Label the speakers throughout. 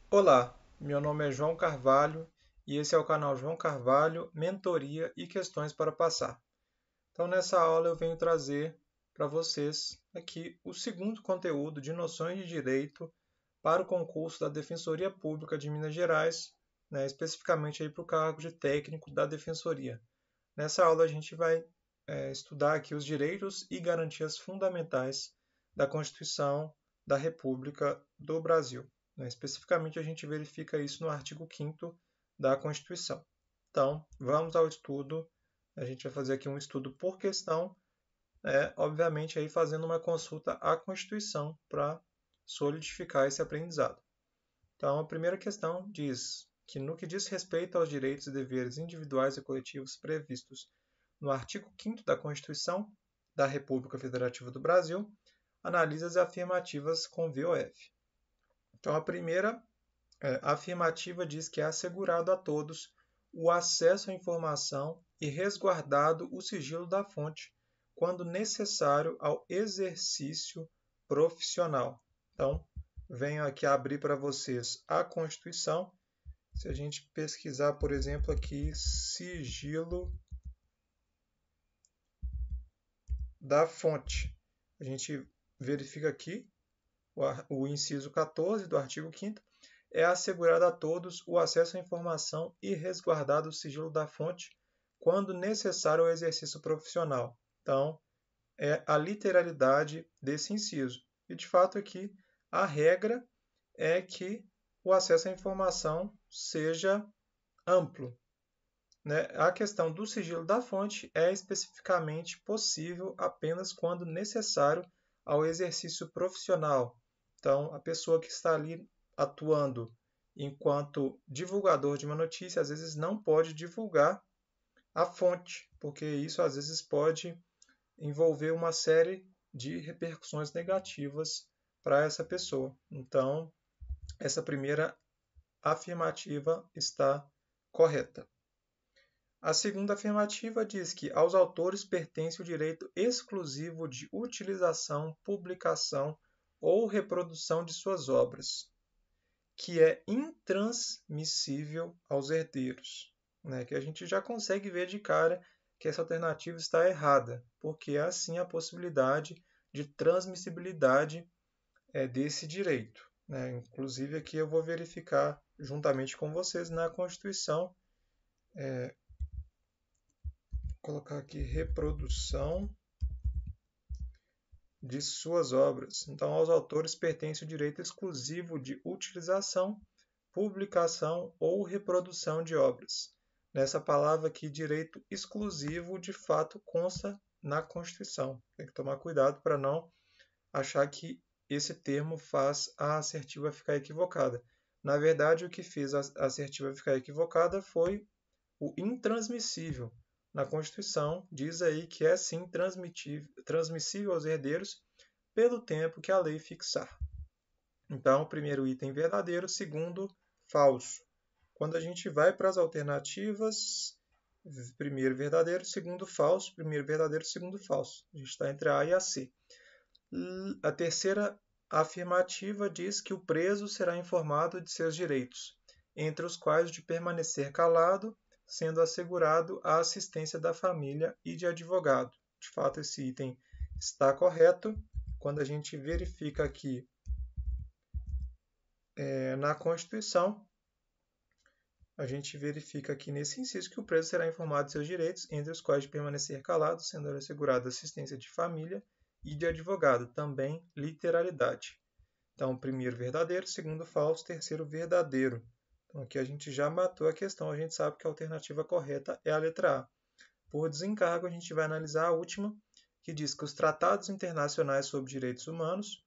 Speaker 1: Olá, meu nome é João Carvalho e esse é o canal João Carvalho, Mentoria e Questões para Passar. Então, nessa aula eu venho trazer para vocês aqui o segundo conteúdo de noções de direito para o concurso da Defensoria Pública de Minas Gerais, especificamente aí para o cargo de técnico da Defensoria. Nessa aula a gente vai estudar aqui os direitos e garantias fundamentais da Constituição da República do Brasil. Especificamente, a gente verifica isso no artigo 5º da Constituição. Então, vamos ao estudo. A gente vai fazer aqui um estudo por questão, obviamente aí fazendo uma consulta à Constituição para solidificar esse aprendizado. Então, a primeira questão diz que, no que diz respeito aos direitos e deveres individuais e coletivos previstos no artigo 5º da Constituição da República Federativa do Brasil, analisa as afirmativas com VOF. Então, a primeira afirmativa diz que é assegurado a todos o acesso à informação e resguardado o sigilo da fonte, quando necessário ao exercício profissional. Então, venho aqui abrir para vocês a Constituição. Se a gente pesquisar, por exemplo, aqui, sigilo da fonte, a gente verifica aqui o inciso 14 do artigo 5º, é assegurado a todos o acesso à informação e resguardado o sigilo da fonte quando necessário ao exercício profissional. Então, é a literalidade desse inciso. E, de fato, aqui a regra é que o acesso à informação seja amplo. A questão do sigilo da fonte é especificamente possível apenas quando necessário ao exercício profissional. Então, a pessoa que está ali atuando enquanto divulgador de uma notícia, às vezes não pode divulgar a fonte, porque isso às vezes pode envolver uma série de repercussões negativas para essa pessoa. Então, essa primeira afirmativa está correta. A segunda afirmativa diz que aos autores pertence o direito exclusivo de utilização, publicação ou reprodução de suas obras, que é intransmissível aos herdeiros. Que a gente já consegue ver de cara que essa alternativa está errada, porque há sim a possibilidade de transmissibilidade desse direito. Inclusive, aqui eu vou verificar juntamente com vocês na Constituição, colocar aqui reprodução de suas obras. Então, aos autores pertence o direito exclusivo de utilização, publicação ou reprodução de obras. Nessa palavra aqui, direito exclusivo, de fato, consta na Constituição. Tem que tomar cuidado para não achar que esse termo faz a assertiva ficar equivocada. Na verdade, o que fez a assertiva ficar equivocada foi o intransmissível. Na Constituição, diz aí que é sim transmissível aos herdeiros pelo tempo que a lei fixar. Então, primeiro item verdadeiro, segundo falso. Quando a gente vai para as alternativas, primeiro verdadeiro, segundo falso, primeiro verdadeiro, segundo falso. A gente está entre a e a C. A terceira afirmativa diz que o preso será informado de seus direitos, entre os quais o de permanecer calado, sendo assegurado a assistência da família e de advogado. De fato, esse item está correto. Quando a gente verifica aqui na Constituição, a gente verifica aqui nesse inciso que o preso será informado de seus direitos, entre os quais de permanecer calado, sendo assegurada assistência de família e de advogado, também literalidade. Então, primeiro verdadeiro, segundo falso, terceiro verdadeiro. Então, aqui a gente já matou a questão, a gente sabe que a alternativa correta é a letra A. Por desencargo, a gente vai analisar a última, que diz que os tratados internacionais sobre direitos humanos,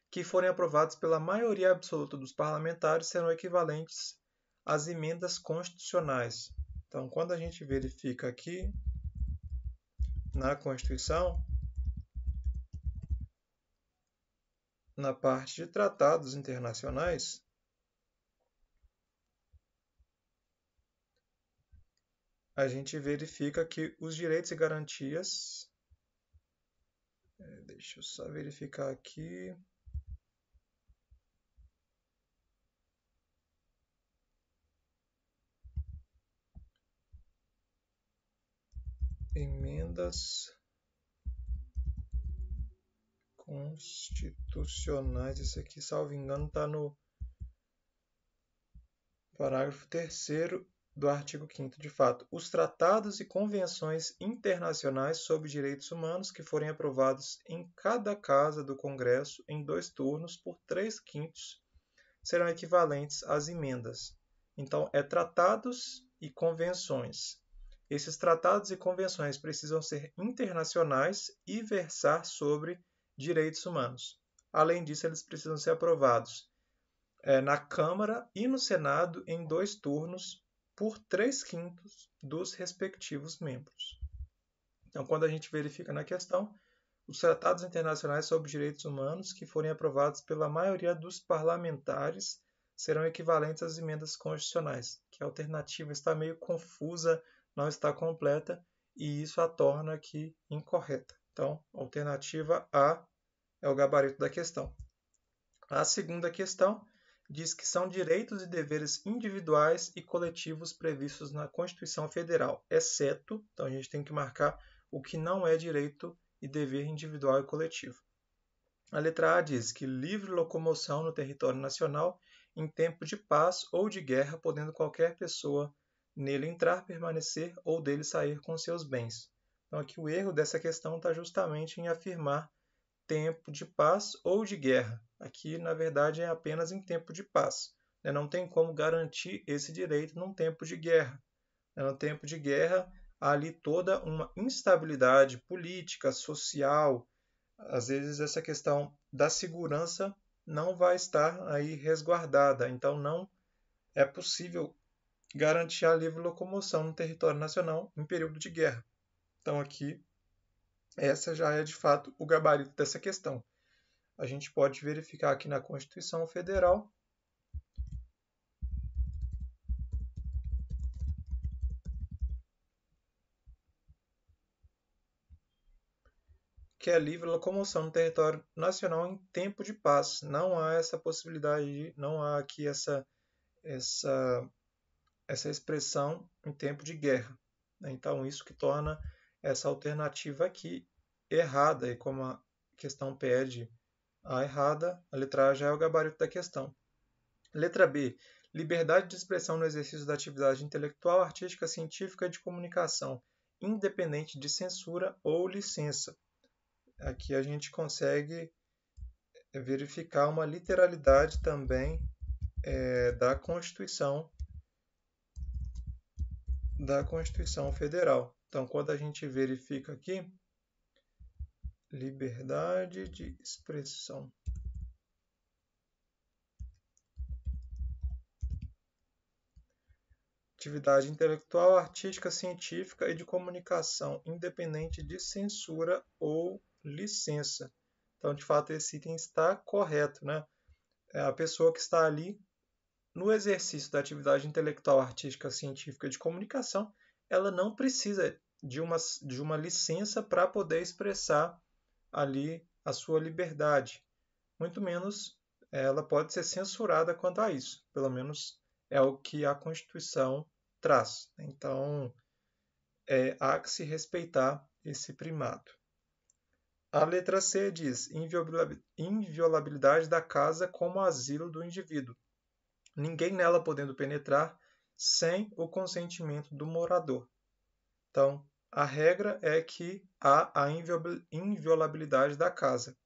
Speaker 1: que forem aprovados pela maioria absoluta dos parlamentares, serão equivalentes às emendas constitucionais. Então, quando a gente verifica aqui na Constituição, na parte de tratados internacionais, a gente verifica que os direitos e garantias. Deixa eu só verificar aqui. emendas constitucionais. Isso aqui, salvo engano, está no parágrafo 3º do artigo 5º. De fato, os tratados e convenções internacionais sobre direitos humanos que forem aprovados em cada casa do Congresso em 2 turnos por 3/5 serão equivalentes às emendas. Então, é tratados e convenções. Esses tratados e convenções precisam ser internacionais e versar sobre direitos humanos. Além disso, eles precisam ser aprovados na Câmara e no Senado em 2 turnos por 3/5 dos respectivos membros. Então, quando a gente verifica na questão, os tratados internacionais sobre direitos humanos que forem aprovados pela maioria dos parlamentares serão equivalentes às emendas constitucionais, que a alternativa está meio confusa, não está completa, e isso a torna aqui incorreta. Então, a alternativa A é o gabarito da questão. A segunda questão diz que são direitos e deveres individuais e coletivos previstos na Constituição Federal, exceto, então a gente tem que marcar o que não é direito e dever individual e coletivo. A letra A diz que livre locomoção no território nacional em tempo de paz ou de guerra, podendo qualquer pessoa nele entrar, permanecer ou dele sair com seus bens. Então aqui o erro dessa questão está justamente em afirmar tempo de paz ou de guerra. Aqui, na verdade, é apenas em tempo de paz. Não tem como garantir esse direito num tempo de guerra. No tempo de guerra, há ali toda uma instabilidade política, social. Às vezes, essa questão da segurança não vai estar aí resguardada. Então, não é possível garantir a livre locomoção no território nacional em período de guerra. Então, aqui, essa já é de fato o gabarito dessa questão. A gente pode verificar aqui na Constituição Federal que é livre locomoção no território nacional em tempo de paz. Não há essa possibilidade, não há aqui essa expressão em tempo de guerra. Então, isso que torna essa alternativa aqui errada, e como a questão pede a errada, a letra A já é o gabarito da questão. Letra B. Liberdade de expressão no exercício da atividade intelectual, artística, científica e de comunicação, independente de censura ou licença. Aqui a gente consegue verificar uma literalidade também da Constituição Federal. Então, quando a gente verifica aqui, liberdade de expressão. Atividade intelectual, artística, científica e de comunicação, independente de censura ou licença. Então, de fato, esse item está correto, né? A pessoa que está ali no exercício da atividade intelectual, artística, científica e de comunicação, ela não precisa de uma licença para poder expressar ali a sua liberdade. Muito menos ela pode ser censurada quanto a isso. Pelo menos é o que a Constituição traz. Então, há que se respeitar esse primado. A letra C diz inviolabilidade da casa como asilo do indivíduo. Ninguém nela podendo penetrar sem o consentimento do morador. Então, a regra é que há a inviolabilidade da casa.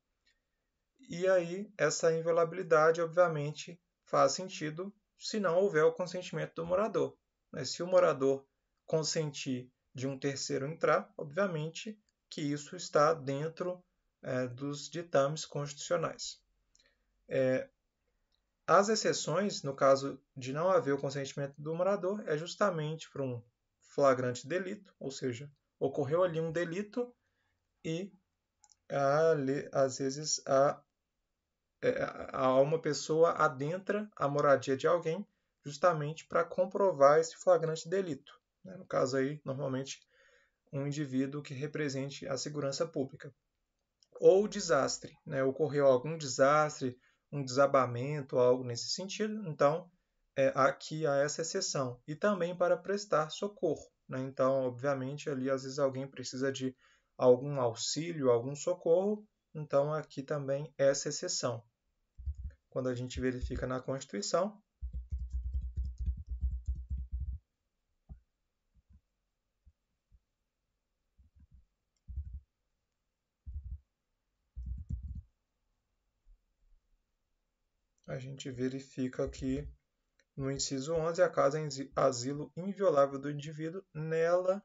Speaker 1: E aí, essa inviolabilidade, obviamente, faz sentido se não houver o consentimento do morador. Mas se o morador consentir de um terceiro entrar, obviamente que isso está dentro dos ditames constitucionais. As exceções, no caso de não haver o consentimento do morador, é justamente por um flagrante delito, ou seja, ocorreu ali um delito e às vezes uma pessoa adentra a moradia de alguém justamente para comprovar esse flagrante delito. No caso aí, normalmente, um indivíduo que represente a segurança pública. Ou desastre, ocorreu algum desastre, um desabamento, algo nesse sentido, então aqui há essa exceção. E também para prestar socorro. né? Então, obviamente, ali às vezes alguém precisa de algum auxílio, algum socorro, então aqui também essa exceção. Quando a gente verifica na Constituição, a gente verifica que no inciso 11, a casa é asilo inviolável do indivíduo, nela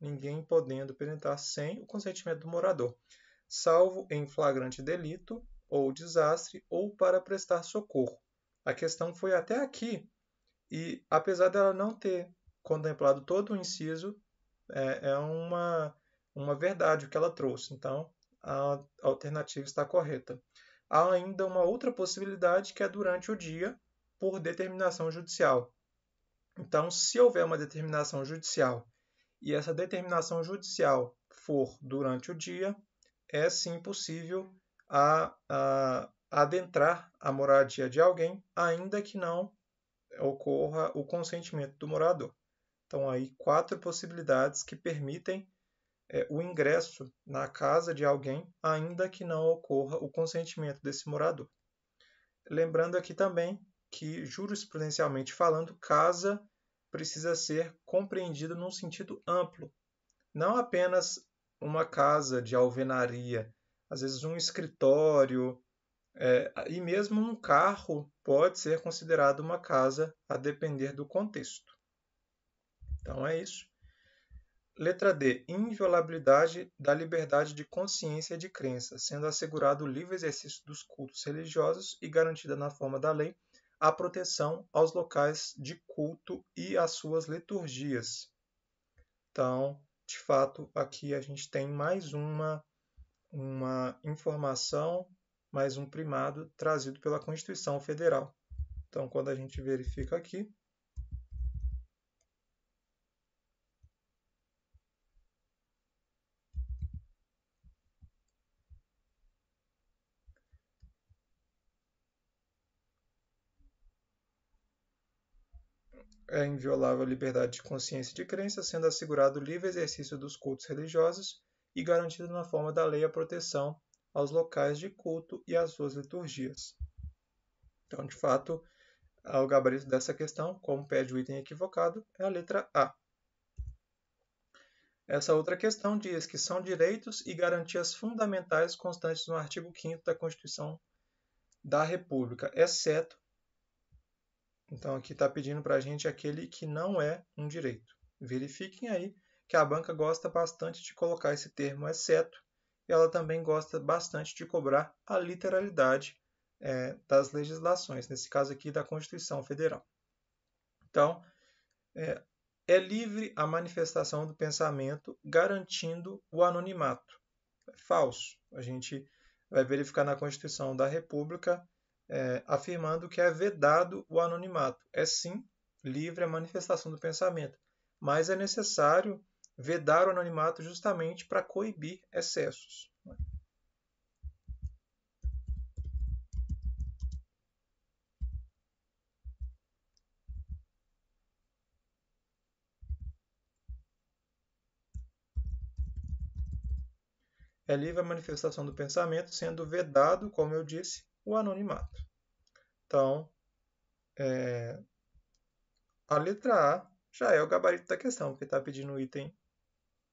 Speaker 1: ninguém podendo penetrar sem o consentimento do morador, salvo em flagrante delito ou desastre ou para prestar socorro. A questão foi até aqui, e apesar dela não ter contemplado todo o inciso, é uma verdade o que ela trouxe. Então, a alternativa está correta. Há ainda uma outra possibilidade que é durante o dia, por determinação judicial. Então, se houver uma determinação judicial e essa determinação judicial for durante o dia, é sim possível adentrar a moradia de alguém, ainda que não ocorra o consentimento do morador. Então, aí 4 possibilidades que permitem o ingresso na casa de alguém, ainda que não ocorra o consentimento desse morador. Lembrando aqui também que, jurisprudencialmente falando, casa precisa ser compreendido num sentido amplo, não apenas uma casa de alvenaria, às vezes um escritório, e mesmo um carro pode ser considerado uma casa, a depender do contexto. Então é isso. Letra D. Inviolabilidade da liberdade de consciência e de crença, sendo assegurado o livre exercício dos cultos religiosos e garantida na forma da lei a proteção aos locais de culto e às suas liturgias. Então, de fato, aqui a gente tem mais uma informação, mais um primado trazido pela Constituição Federal. Então, quando a gente verifica aqui, é inviolável a liberdade de consciência e de crença, sendo assegurado o livre exercício dos cultos religiosos e garantido na forma da lei a proteção aos locais de culto e às suas liturgias. Então, de fato, o gabarito dessa questão, como pede o item equivocado, é a letra A. Essa outra questão diz que são direitos e garantias fundamentais constantes no artigo 5º da Constituição da República, exceto. Então, aqui está pedindo para a gente aquele que não é um direito. Verifiquem aí que a banca gosta bastante de colocar esse termo exceto, e ela também gosta bastante de cobrar a literalidade das legislações, nesse caso aqui da Constituição Federal. Então, é livre a manifestação do pensamento, garantindo o anonimato. É falso. A gente vai verificar na Constituição da República afirmando que é vedado o anonimato. É sim livre a manifestação do pensamento, mas é necessário vedar o anonimato justamente para coibir excessos. É livre a manifestação do pensamento, sendo vedado, como eu disse, o anonimato. Então, a letra A já é o gabarito da questão, porque está pedindo o item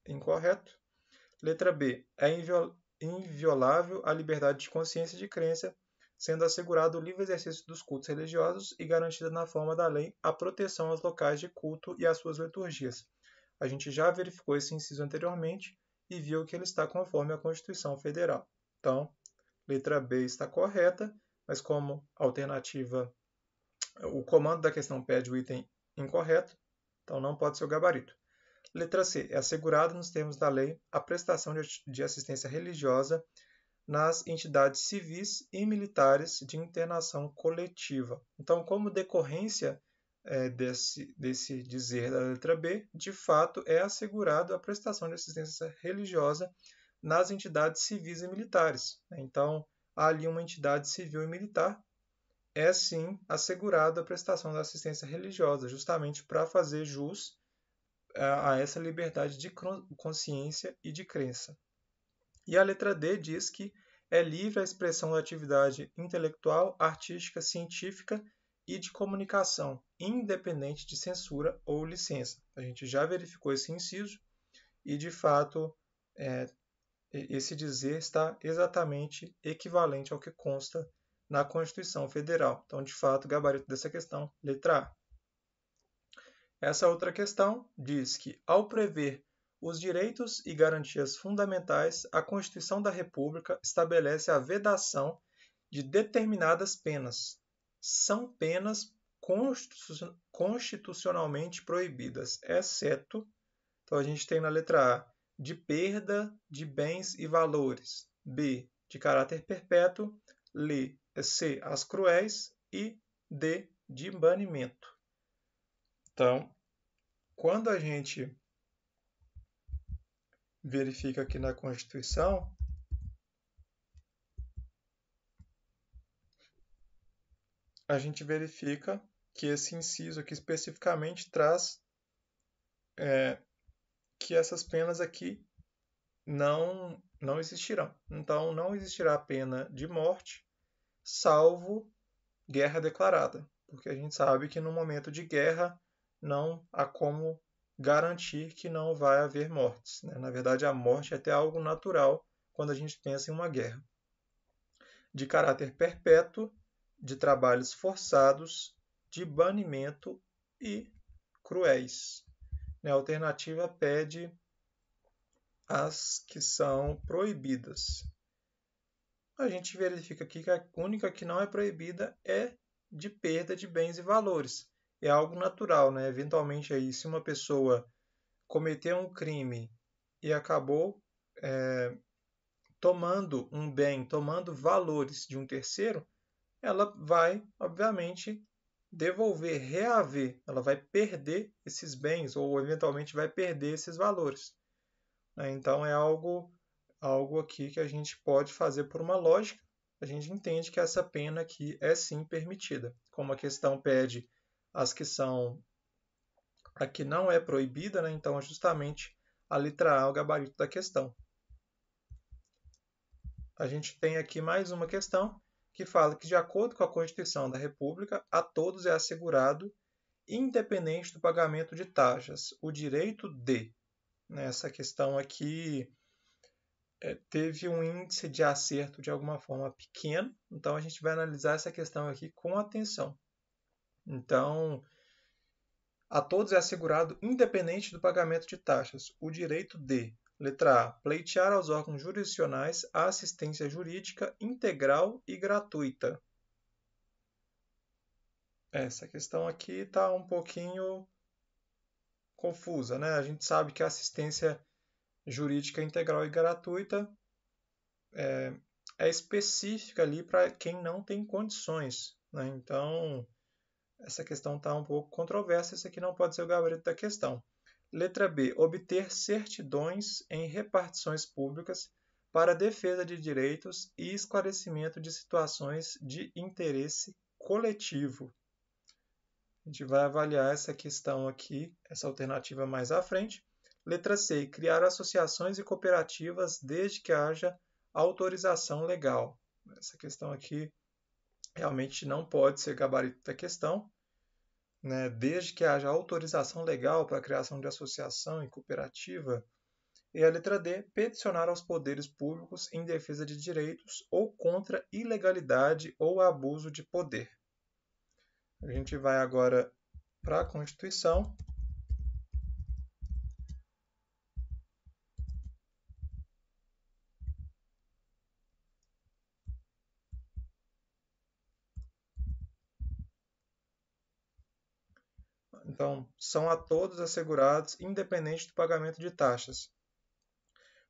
Speaker 1: incorreto. Letra B. É inviolável a liberdade de consciência e de crença, sendo assegurado o livre exercício dos cultos religiosos e garantida na forma da lei a proteção aos locais de culto e às suas liturgias. A gente já verificou esse inciso anteriormente e viu que ele está conforme a Constituição Federal. Então, letra B está correta, mas como alternativa, o comando da questão pede o item incorreto, então não pode ser o gabarito. Letra C. É assegurado nos termos da lei a prestação de assistência religiosa nas entidades civis e militares de internação coletiva. Então, como decorrência desse dizer da letra B, de fato é assegurado a prestação de assistência religiosa nas entidades civis e militares. Então, há ali uma entidade civil e militar, é sim assegurada a prestação da assistência religiosa, justamente para fazer jus a essa liberdade de consciência e de crença. E a letra D diz que é livre a expressão da atividade intelectual, artística, científica e de comunicação, independente de censura ou licença. A gente já verificou esse inciso e, de fato, esse dizer está exatamente equivalente ao que consta na Constituição Federal. Então, de fato, o gabarito dessa questão, letra A. Essa outra questão diz que, ao prever os direitos e garantias fundamentais, a Constituição da República estabelece a vedação de determinadas penas. São penas constitucionalmente proibidas, exceto, então a gente tem na letra A, de perda de bens e valores, B, de caráter perpétuo, C, as cruéis e D, de banimento. Então, quando a gente verifica aqui na Constituição, a gente verifica que esse inciso aqui especificamente traz que essas penas aqui não existirão. Então, não existirá pena de morte, salvo guerra declarada, porque a gente sabe que no momento de guerra não há como garantir que não vai haver mortes, né? Na verdade, a morte é até algo natural quando a gente pensa em uma guerra. De caráter perpétuo, de trabalhos forçados, de banimento e cruéis. A alternativa pede as que são proibidas. A gente verifica aqui que a única que não é proibida é de perda de bens e valores. É algo natural, né? Eventualmente, aí, se uma pessoa cometeu um crime e acabou tomando um bem, tomando valores de um terceiro, ela vai, obviamente, devolver, reaver, ela vai perder esses bens ou eventualmente vai perder esses valores. Então é algo aqui que a gente pode fazer por uma lógica. A gente entende que essa pena aqui é sim permitida. Como a questão pede as que são a que não é proibida, né? Então é justamente a letra A o gabarito da questão. A gente tem aqui mais uma questão que fala que, de acordo com a Constituição da República, a todos é assegurado, independente do pagamento de taxas, o direito de. Essa questão aqui teve um índice de acerto de alguma forma pequeno, então a gente vai analisar essa questão aqui com atenção. Então, a todos é assegurado, independente do pagamento de taxas, o direito de, letra A, pleitear aos órgãos jurisdicionais a assistência jurídica integral e gratuita. Essa questão aqui está um pouquinho confusa, né? A gente sabe que a assistência jurídica integral e gratuita é específica ali para quem não tem condições, né? Então, essa questão está um pouco controversa, isso aqui não pode ser o gabarito da questão. Letra B. Obter certidões em repartições públicas para defesa de direitos e esclarecimento de situações de interesse coletivo. A gente vai avaliar essa questão aqui, essa alternativa mais à frente. Letra C. Criar associações e cooperativas desde que haja autorização legal. Essa questão aqui realmente não pode ser gabarito da questão, né? Desde que haja autorização legal para a criação de associação e cooperativa. E a letra D, peticionar aos poderes públicos em defesa de direitos ou contra ilegalidade ou abuso de poder. A gente vai agora para a Constituição. Então, são a todos assegurados, independente do pagamento de taxas,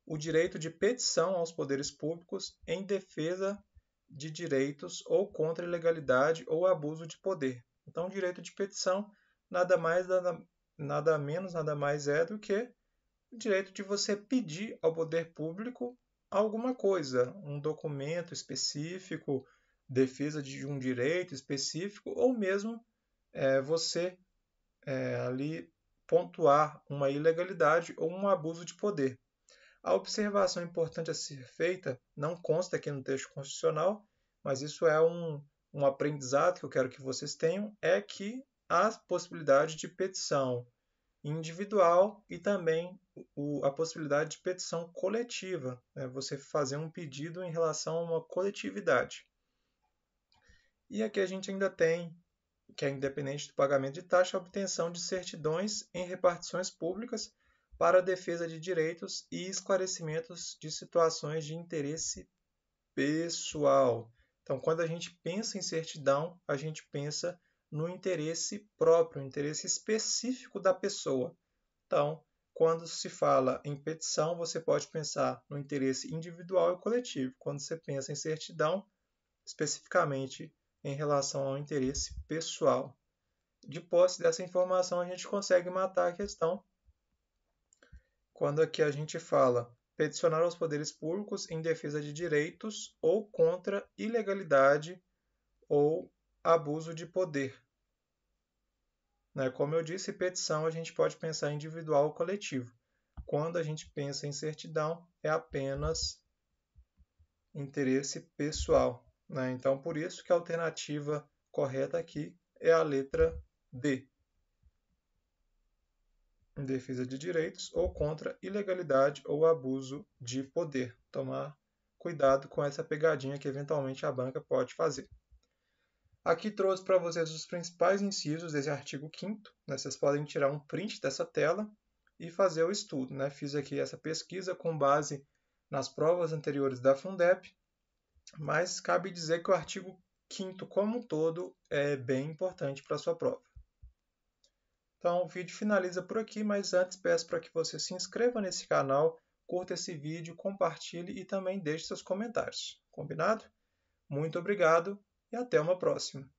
Speaker 1: o direito de petição aos poderes públicos em defesa de direitos ou contra ilegalidade ou abuso de poder. Então, o direito de petição nada menos, nada mais é do que o direito de você pedir ao poder público alguma coisa, um documento específico, defesa de um direito específico, ou mesmo você ali pontuar uma ilegalidade ou um abuso de poder. A observação importante a ser feita não consta aqui no texto constitucional, mas isso é um aprendizado que eu quero que vocês tenham, é que há possibilidade de petição individual e também a possibilidade de petição coletiva, né? Você fazer um pedido em relação a uma coletividade. E aqui a gente ainda tem, que é independente do pagamento de taxa, a obtenção de certidões em repartições públicas para a defesa de direitos e esclarecimentos de situações de interesse pessoal. Então, quando a gente pensa em certidão, a gente pensa no interesse próprio, interesse específico da pessoa. Então, quando se fala em petição, você pode pensar no interesse individual e coletivo. Quando você pensa em certidão, especificamente em relação ao interesse pessoal. De posse dessa informação, a gente consegue matar a questão. Quando aqui a gente fala peticionar aos poderes públicos em defesa de direitos ou contra ilegalidade ou abuso de poder. Como eu disse, petição a gente pode pensar individual ou coletivo. Quando a gente pensa em certidão, é apenas interesse pessoal. Então, por isso que a alternativa correta aqui é a letra D. Em defesa de direitos ou contra ilegalidade ou abuso de poder. Tomar cuidado com essa pegadinha que eventualmente a banca pode fazer. Aqui trouxe para vocês os principais incisos desse artigo 5º. Vocês podem tirar um print dessa tela e fazer o estudo. Fiz aqui essa pesquisa com base nas provas anteriores da Fundep, mas cabe dizer que o artigo 5º como um todo é bem importante para a sua prova. Então o vídeo finaliza por aqui, mas antes peço para que você se inscreva nesse canal, curta esse vídeo, compartilhe e também deixe seus comentários. Combinado? Muito obrigado e até uma próxima.